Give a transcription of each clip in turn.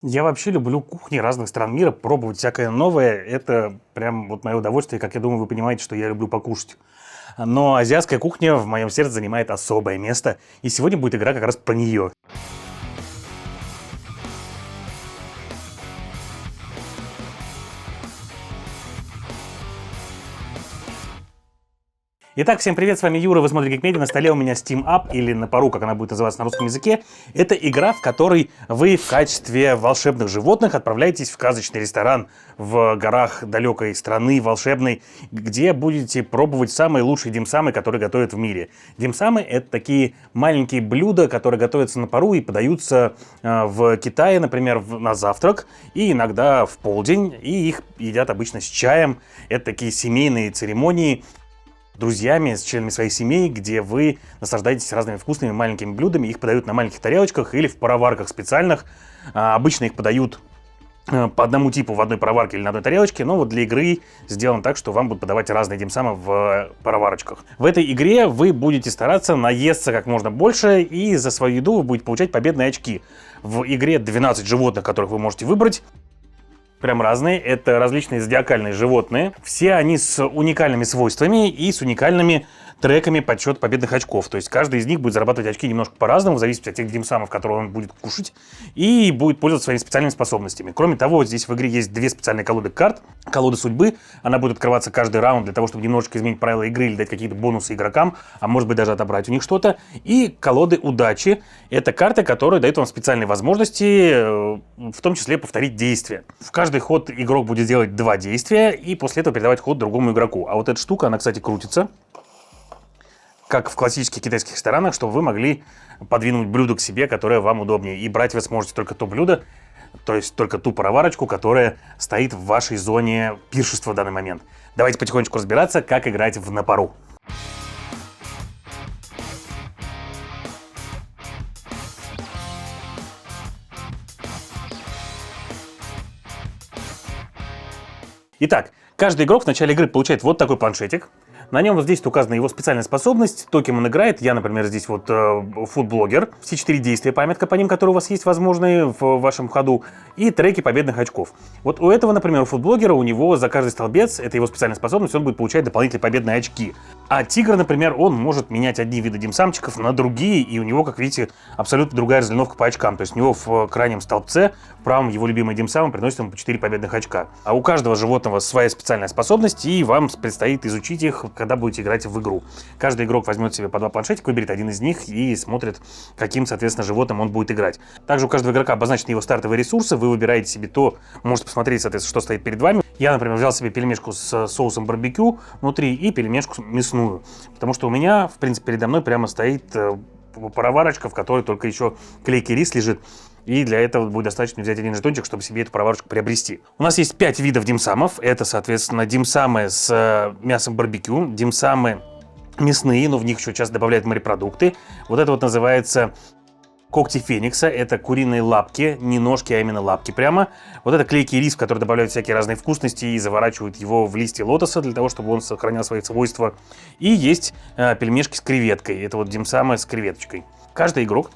Я вообще люблю кухни разных стран мира, пробовать всякое новое. Это прям вот мое удовольствие. Как я думаю, вы понимаете, что я люблю покушать. Но азиатская кухня в моем сердце занимает особое место. И сегодня будет игра как раз про нее. Итак, всем привет, с вами Юра, вы смотрите Geek Media. На столе у меня Steam Up, или на пару, как она будет называться на русском языке. Это игра, в которой вы в качестве волшебных животных отправляетесь в сказочный ресторан в горах далекой страны волшебной, где будете пробовать самые лучшие димсамы, которые готовят в мире. Димсамы — это такие маленькие блюда, которые готовятся на пару и подаются в Китае, например, на завтрак, и иногда в полдень, и их едят обычно с чаем. Это такие семейные церемонии, друзьями, с членами своих семей, где вы наслаждаетесь разными вкусными маленькими блюдами. Их подают на маленьких тарелочках или в пароварках специальных. Обычно их подают по одному типу в одной пароварке или на одной тарелочке, но вот для игры сделано так, что вам будут подавать разные димсамы в пароварочках. В этой игре вы будете стараться наесться как можно больше, и за свою еду вы будете получать победные очки. В игре 12 животных, которых вы можете выбрать. Прям разные. Это различные зодиакальные животные. Все они с уникальными свойствами и с уникальными треками подсчета победных очков. То есть каждый из них будет зарабатывать очки немножко по-разному, в зависимости от тех димсамов, которые он будет кушать, и будет пользоваться своими специальными способностями. Кроме того, здесь в игре есть две специальные колоды карт. Колода судьбы. Она будет открываться каждый раунд для того, чтобы немножечко изменить правила игры или дать какие-то бонусы игрокам, а может быть даже отобрать у них что-то. И колоды удачи. Это карты, которые дают вам специальные возможности, в том числе повторить действия. В каждый ход игрок будет делать два действия и после этого передавать ход другому игроку. А вот эта штука, она, кстати, крутится, как в классических китайских ресторанах, чтобы вы могли подвинуть блюдо к себе, которое вам удобнее. И брать вы сможете только то блюдо, то есть только ту пароварочку, которая стоит в вашей зоне пиршества в данный момент. Давайте потихонечку разбираться, как играть в на пару. Итак, каждый игрок в начале игры получает вот такой планшетик. На нем вот здесь указана его специальная способность, то, кем он играет. Я, например, здесь вот фудблогер. Все 4 действия, памятка по ним, которые у вас есть возможные в вашем ходу, и треки победных очков. Вот у этого, например, у фудблогера, у него за каждый столбец, это его специальная способность, он будет получать дополнительные победные очки. А тигр, например, он может менять одни виды димсамчиков на другие, и у него, как видите, абсолютно другая разлиновка по очкам. То есть у него в крайнем столбце, в правом, его любимый димсам приносит ему по 4 победных очка. А у каждого животного своя специальная способность, и вам предстоит изучить их, когда будете играть в игру. Каждый игрок возьмет себе по два планшетика, выберет один из них и смотрит, каким, соответственно, животным он будет играть. Также у каждого игрока обозначены его стартовые ресурсы, вы выбираете себе то, можете посмотреть, соответственно, что стоит перед вами. Я, например, взял себе пельмешку с соусом барбекю внутри и пельмешку мясную, потому что у меня, в принципе, передо мной прямо стоит пароварочка, в которой только еще клейкий рис лежит. И для этого будет достаточно взять один жетончик, чтобы себе эту пароварочку приобрести. У нас есть 5 видов димсамов. Это, соответственно, димсамы с мясом барбекю, димсамы мясные, но в них еще часто добавляют морепродукты. Вот это вот называется когти феникса. Это куриные лапки, не ножки, а именно лапки прямо. Вот это клейкий рис, в который добавляют всякие разные вкусности и заворачивают его в листья лотоса для того, чтобы он сохранял свои свойства. И есть пельмешки с креветкой. Это вот димсамы с креветочкой. Каждый игрок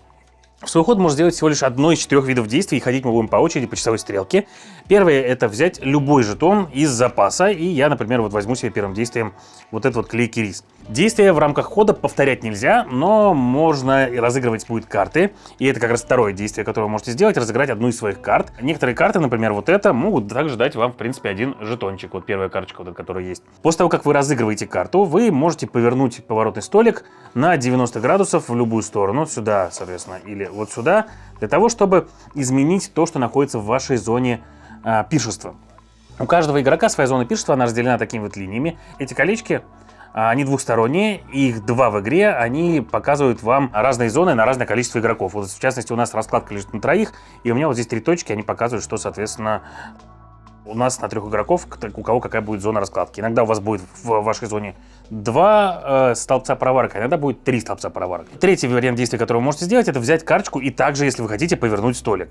в свой ход может сделать всего лишь одно из 4 видов действий, и ходить мы будем по очереди по часовой стрелке. Первое — это взять любой жетон из запаса, и я, например, вот возьму себе первым действием вот этот вот клейкий рис. Действия в рамках хода повторять нельзя, но можно и разыгрывать будет карты, и это как раз второе действие, которое вы можете сделать — разыграть одну из своих карт. Некоторые карты, например, вот это, могут также дать вам, в принципе, один жетончик, вот первая карточка, вот эта, которая есть. После того, как вы разыгрываете карту, вы можете повернуть поворотный столик на 90 градусов в любую сторону, сюда, соответственно, или вот сюда, для того, чтобы изменить то, что находится в вашей зоне пиршества. У каждого игрока своя зона пиршества, она разделена такими вот линиями. Эти колечки, они двухсторонние, их два в игре, они показывают вам разные зоны на разное количество игроков. Вот, в частности, у нас раскладка лежит на троих, и у меня вот здесь 3 точки, они показывают, что, соответственно, у нас на 3 игроков, у кого какая будет зона раскладки. Иногда у вас будет в вашей зоне 2 столбца пароварок, а иногда будет 3 столбца пароварок. Третий вариант действия, который вы можете сделать, это взять карточку и также, если вы хотите, повернуть столик.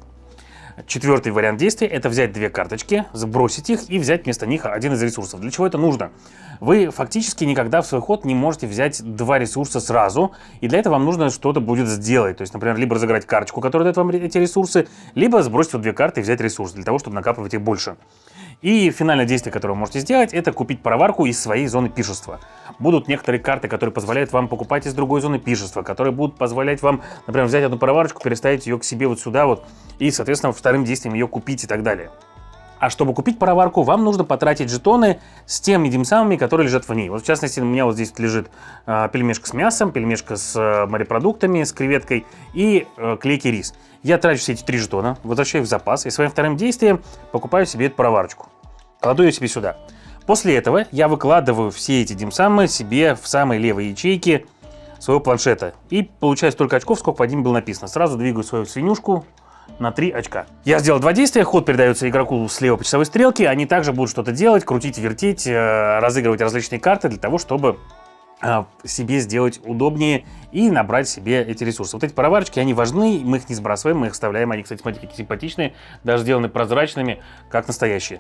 Четвертый вариант действия – это взять две карточки, сбросить их и взять вместо них один из ресурсов. Для чего это нужно? Вы фактически никогда в свой ход не можете взять два ресурса сразу, и для этого вам нужно что-то будет сделать. То есть, например, либо разыграть карточку, которая дает вам эти ресурсы, либо сбросить вот две карты и взять ресурс для того, чтобы накапливать их больше. И финальное действие, которое вы можете сделать, это купить пароварку из своей зоны пиршества. Будут некоторые карты, которые позволяют вам покупать из другой зоны пиршества, которые будут позволять вам, например, взять одну пароварочку, переставить ее к себе вот сюда вот, и, соответственно, вторым действием ее купить и так далее. А чтобы купить пароварку, вам нужно потратить жетоны с теми димсамами, которые лежат в ней. Вот в частности, у меня вот здесь лежит пельмешка с мясом, пельмешка с морепродуктами, с креветкой и клейкий рис. Я трачу все эти 3 жетона, возвращаю их в запас и своим вторым действием покупаю себе эту пароварочку. Кладу ее себе сюда. После этого я выкладываю все эти димсамы себе в самые левые ячейки своего планшета. И получаю столько очков, сколько под ним было написано. Сразу двигаю свою свинюшку на 3 очка. Я сделал 2 действия, ход передается игроку слева по часовой стрелке, они также будут что-то делать, крутить, вертеть, разыгрывать различные карты для того, чтобы себе сделать удобнее и набрать себе эти ресурсы. Вот эти пароварочки, они важны, мы их не сбрасываем, мы их вставляем, они, кстати, смотрите, какие симпатичные, даже сделаны прозрачными, как настоящие.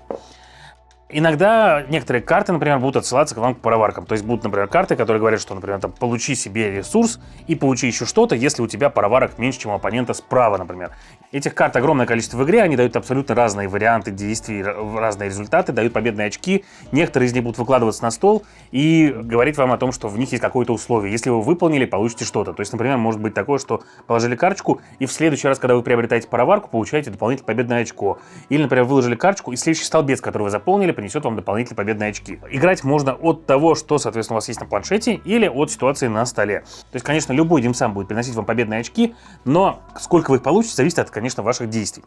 Иногда некоторые карты, например, будут отсылаться к вам к пароваркам. То есть будут, например, карты, которые говорят, что, например, там, получи себе ресурс и получи еще что-то, если у тебя пароварок меньше, чем у оппонента справа, например. Этих карт огромное количество в игре, они дают абсолютно разные варианты действий, разные результаты, дают победные очки. Некоторые из них будут выкладываться на стол и говорить вам о том, что в них есть какое-то условие. Если вы выполнили, получите что-то. То есть, например, может быть такое, что положили карточку, и в следующий раз, когда вы приобретаете пароварку, получаете дополнительное победное очко. Или, например, выложили карточку, и следующий столбец, который вы заполнили, принесет вам дополнительные победные очки. Играть можно от того, что, соответственно, у вас есть на планшете, или от ситуации на столе. То есть, конечно, любой димсам будет приносить вам победные очки, но сколько вы их получите, зависит от, конечно, ваших действий.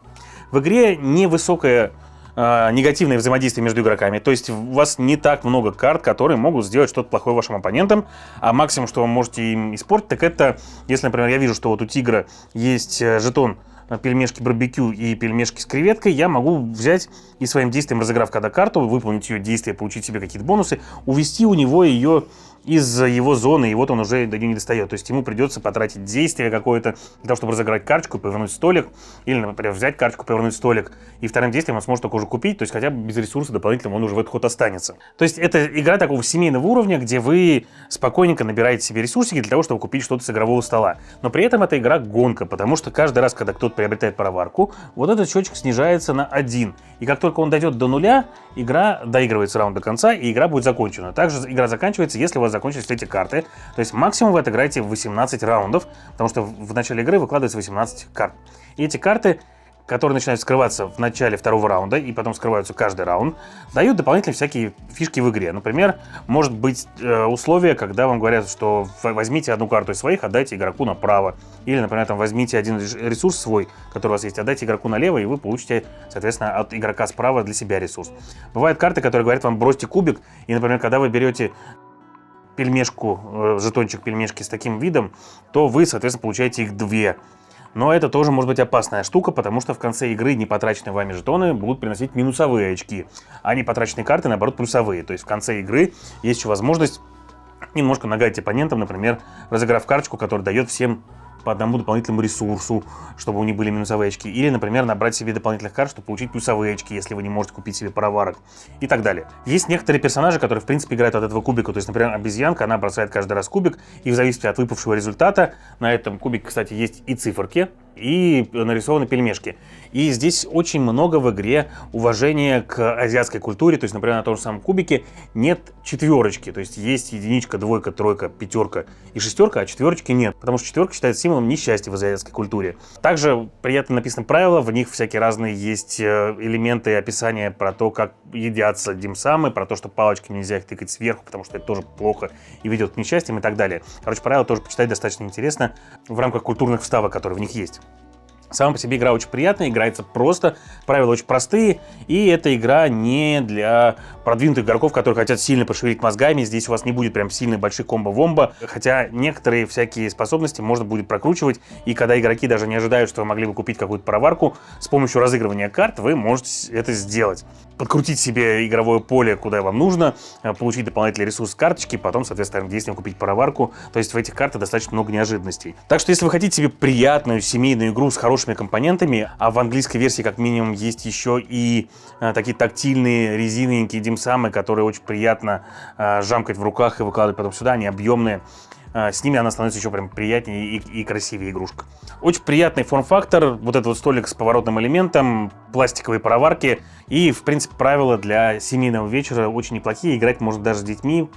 В игре невысокое негативное взаимодействие между игроками. То есть у вас не так много карт, которые могут сделать что-то плохое вашим оппонентам, а максимум, что вы можете им испортить, так это, если, например, я вижу, что вот у тигра есть жетон пельмешки барбекю и пельмешки с креветкой, я могу взять и своим действием, разыграв когда карту, выполнить ее действие, получить себе какие-то бонусы, увести у него ее из его зоны, и вот он уже до нее не достает. То есть ему придется потратить действие какое-то для того, чтобы разыграть карточку, повернуть столик, или, например, взять карточку, повернуть столик, и вторым действием он сможет только уже купить, то есть хотя бы без ресурса дополнительного он уже в этот ход останется. То есть это игра такого семейного уровня, где вы спокойненько набираете себе ресурсики для того, чтобы купить что-то с игрового стола. Но при этом это игра гонка, потому что каждый раз, когда кто-то приобретает пароварку, вот этот счетчик снижается на 1. И как только он дойдет до нуля, игра доигрывается раунд до конца, и игра будет закончена. Также игра заканчивается, если у вас закончились все эти карты. То есть максимум вы отыграете 18 раундов, потому что в начале игры выкладывается 18 карт. И эти карты, которые начинают скрываться в начале второго раунда и потом скрываются каждый раунд, дают дополнительные всякие фишки в игре. Например, может быть условие, когда вам говорят, что возьмите одну карту из своих, отдайте игроку направо. Или, например, там, возьмите один ресурс свой, который у вас есть, отдайте игроку налево, и вы получите, соответственно, от игрока справа для себя ресурс. Бывают карты, которые говорят вам, бросьте кубик, и, например, когда вы берете пельмешку, жетончик пельмешки с таким видом, то вы, соответственно, получаете их 2. Но это тоже может быть опасная штука, потому что в конце игры непотраченные вами жетоны будут приносить минусовые очки, а непотраченные карты, наоборот, плюсовые. То есть в конце игры есть еще возможность немножко нагадить оппонентам, например, разыграв карточку, которая дает всем по одному дополнительному ресурсу, чтобы у них были минусовые очки. Или, например, набрать себе дополнительных карт, чтобы получить плюсовые очки, если вы не можете купить себе пароварок. И так далее. Есть некоторые персонажи, которые, в принципе, играют от этого кубика. То есть, например, обезьянка, она бросает каждый раз кубик, и в зависимости от выпавшего результата, на этом кубике, кстати, есть и циферки, и нарисованы пельмешки. И здесь очень много в игре уважения к азиатской культуре. То есть, например, на том же самом кубике нет четверочки. То есть есть единичка, двойка, тройка, пятерка и шестерка, а четверочки нет. Потому что четверка считается символом несчастья в азиатской культуре. Также приятно написаны правила, в них всякие разные есть элементы описания про то, как едятся димсамы, про то, что палочками нельзя их тыкать сверху, потому что это тоже плохо и ведет к несчастьям и так далее. Короче, правила тоже почитать достаточно интересно в рамках культурных вставок, которые в них есть. Сама по себе игра очень приятная, играется просто, правила очень простые, и эта игра не для продвинутых игроков, которые хотят сильно пошевелить мозгами. Здесь у вас не будет прям сильной большой комбо-вомбо, хотя некоторые всякие способности можно будет прокручивать, и когда игроки даже не ожидают, что вы могли бы купить какую-то пароварку, с помощью разыгрывания карт вы можете это сделать. подкрутить себе игровое поле, куда вам нужно, получить дополнительный ресурс карточки, потом, соответственно, действием купить пароварку. То есть в этих картах достаточно много неожиданностей. Так что если вы хотите себе приятную семейную игру с хорошими компонентами, а в английской версии как минимум есть еще и такие тактильные резиненькие димсамы, которые очень приятно жамкать в руках и выкладывать потом сюда, они объемные. С ними она становится еще прям приятнее и красивее игрушка. Очень приятный форм-фактор, вот этот вот столик с поворотным элементом, пластиковые пароварки и, в принципе, правила для семейного вечера очень неплохие. Играть можно даже с детьми,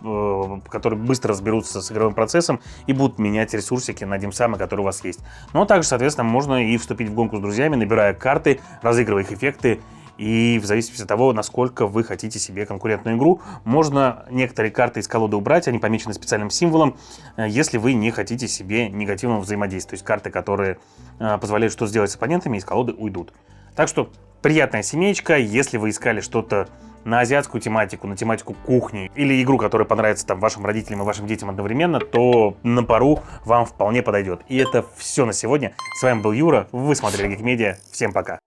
которые быстро разберутся с игровым процессом и будут менять ресурсики на димсамы, которые у вас есть. Но также, соответственно, можно и вступить в гонку с друзьями, набирая карты, разыгрывая их эффекты. И в зависимости от того, насколько вы хотите себе конкурентную игру, можно некоторые карты из колоды убрать, они помечены специальным символом, если вы не хотите себе негативного взаимодействия. То есть карты, которые позволяют что сделать с оппонентами, из колоды уйдут. Так что приятная семеечка. Если вы искали что-то на азиатскую тематику, на тематику кухни или игру, которая понравится там вашим родителям и вашим детям одновременно, то на пару вам вполне подойдет. И это все на сегодня. С вами был Юра, вы смотрели Geek Media. Всем пока.